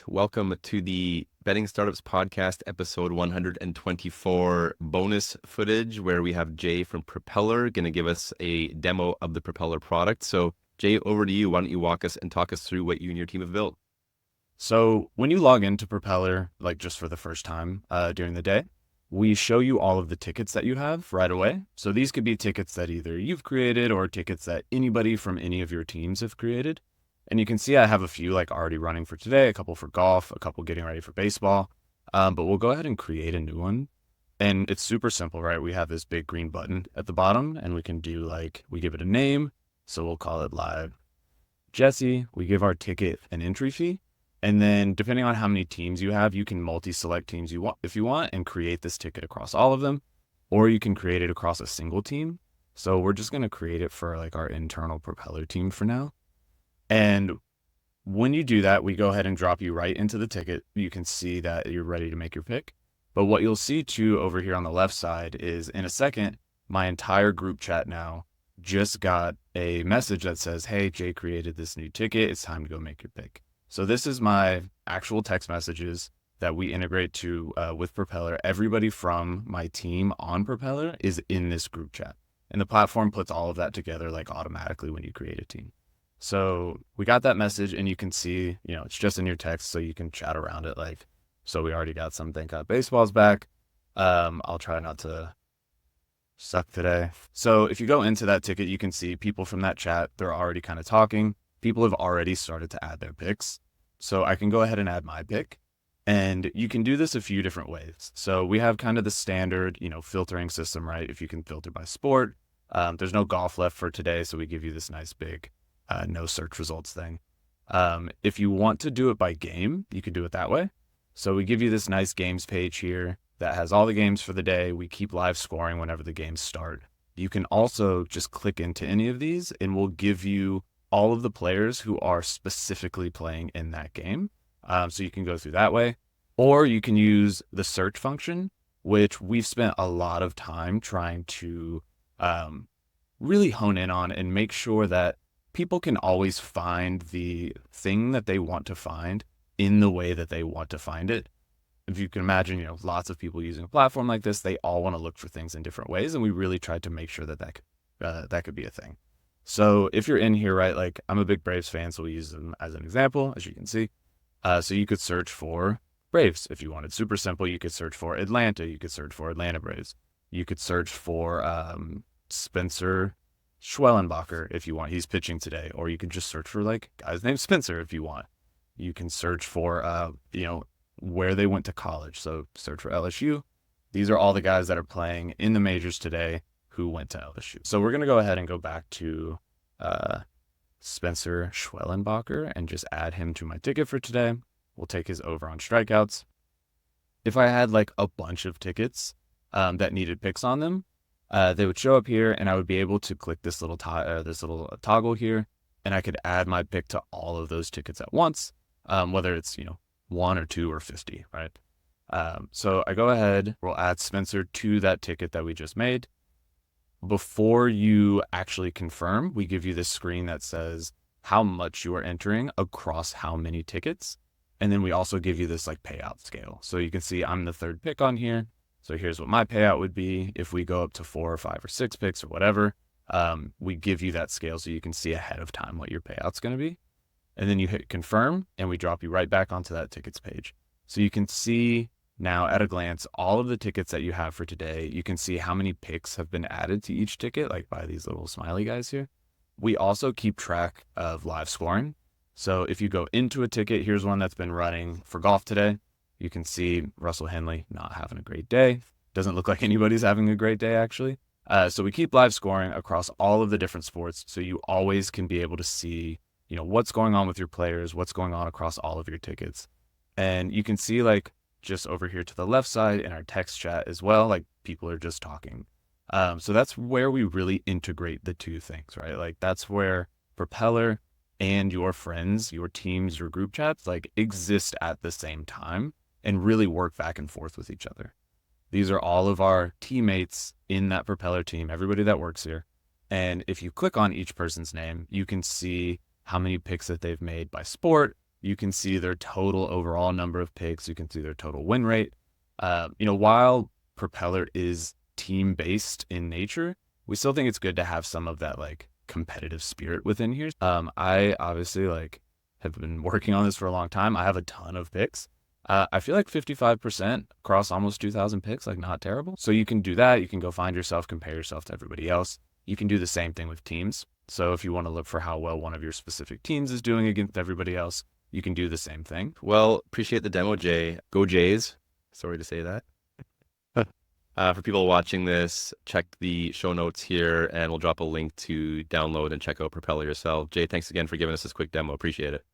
Welcome to the Betting Startups Podcast, episode 124 bonus footage, where we have Jay from Propellor going to give us a demo of the Propellor product. So, Jay, over to you. Why don't you walk us and talk us through what you and your team have built? So when you log into Propeller, like just for the first time during the day, we show you all of the tickets that you have right away. So these could be tickets that either you've created or tickets that anybody from any of your teams have created. And you can see I have a few like already running for today, a couple for golf, a couple getting ready for baseball. But we'll go ahead and create a new one. And it's super simple, right? We have this big green button at the bottom and we can do we give it a name. So we'll call it Live Jesse. We give our ticket an entry fee. And then depending on how many teams you have, you can multi-select teams you want if you want and create this ticket across all of them, or you can create it across a single team. So we're just going to create it for like our internal Propeller team for now. And when you do that, we go ahead and drop you right into the ticket. You can see that you're ready to make your pick. But what you'll see too over here on the left side is in a second, my entire group chat now just got a message that says, hey, Jay created this new ticket. It's time to go make your pick. So this is my actual text messages that we integrate to with Propeller. Everybody from my team on Propeller is in this group chat. And the platform puts all of that together like automatically when you create a team. So we got that message and you can see, it's just in your text so you can chat around it. So we already got some thank God baseball's back. I'll try not to suck today. So if you go into that ticket, you can see people from that chat, they're already kind of talking. People have already started to add their picks. So I can go ahead and add my pick. And you can do this a few different ways. So we have kind of the standard, filtering system, right? If you can filter by sport. There's no golf left for today, so we give you this nice big no search results thing. If you want to do it by game, you can do it that way. So we give you this nice games page here that has all the games for the day. We keep live scoring whenever the games start. You can also just click into any of these and we'll give you all of the players who are specifically playing in that game. So you can go through that way, or you can use the search function, which we've spent a lot of time trying to really hone in on and make sure that people can always find the thing that they want to find in the way that they want to find it. If you can imagine, lots of people using a platform like this, they all want to look for things in different ways. And we really tried to make sure that could be a thing. So if you're in here, right, I'm a big Braves fan, so we use them as an example, as you can see. So you could search for Braves if you wanted. Super simple. You could search for Atlanta. You could search for Atlanta Braves. You could search for Spencer Schwellenbacher if you want. He's pitching today. Or you could just search for guys named Spencer if you want. You can search for, where they went to college. So search for LSU. These are all the guys that are playing in the majors today who went to LSU. So we're going to go ahead and go back to Spencer Schwellenbacher and just add him to my ticket for today. We'll take his over on strikeouts. If I had a bunch of tickets that needed picks on them, they would show up here and I would be able to click this little toggle here and I could add my pick to all of those tickets at once, whether it's, 1 or 2 or 50, right? So I go ahead, we'll add Spencer to that ticket that we just made. Before you actually confirm, we give you this screen that says how much you are entering across how many tickets. And then we also give you this payout scale. So you can see I'm the third pick on here. So here's what my payout would be if we go up to 4 or 5 or 6 picks or whatever. We give you that scale so you can see ahead of time what your payout's going to be. And then you hit confirm and we drop you right back onto that tickets page. So you can see now at a glance all of the tickets that you have for today. You can see how many picks have been added to each ticket, by these little smiley guys here. We also keep track of live scoring. So if you go into a ticket, here's one that's been running for golf today. You can see Russell Henley not having a great day. Doesn't look like anybody's having a great day, actually. So we keep live scoring across all of the different sports. So you always can be able to see, what's going on with your players, what's going on across all of your tickets. And you can see just over here to the left side in our text chat as well, people are just talking. So that's where we really integrate the two things, right? That's where Propeller and your friends, your teams, your group chats exist at the same time and really work back and forth with each other. These are all of our teammates in that Propeller team, everybody that works here. And if you click on each person's name, you can see how many picks that they've made by sport, You can see their total overall number of picks. You can see their total win rate. While Propeller is team based in nature, we still think it's good to have some of that like competitive spirit within here. I obviously like have been working on this for a long time. I have a ton of picks. I feel like 55% across almost 2,000 picks, like not terrible. So you can do that. You can go find yourself, compare yourself to everybody else. You can do the same thing with teams. So if you want to look for how well one of your specific teams is doing against everybody else, you can do the same thing. Well, appreciate the demo, Jay. Go Jays. Sorry to say that. For people watching this, check the show notes here and we'll drop a link to download and check out Propeller yourself. Jay, thanks again for giving us this quick demo. Appreciate it.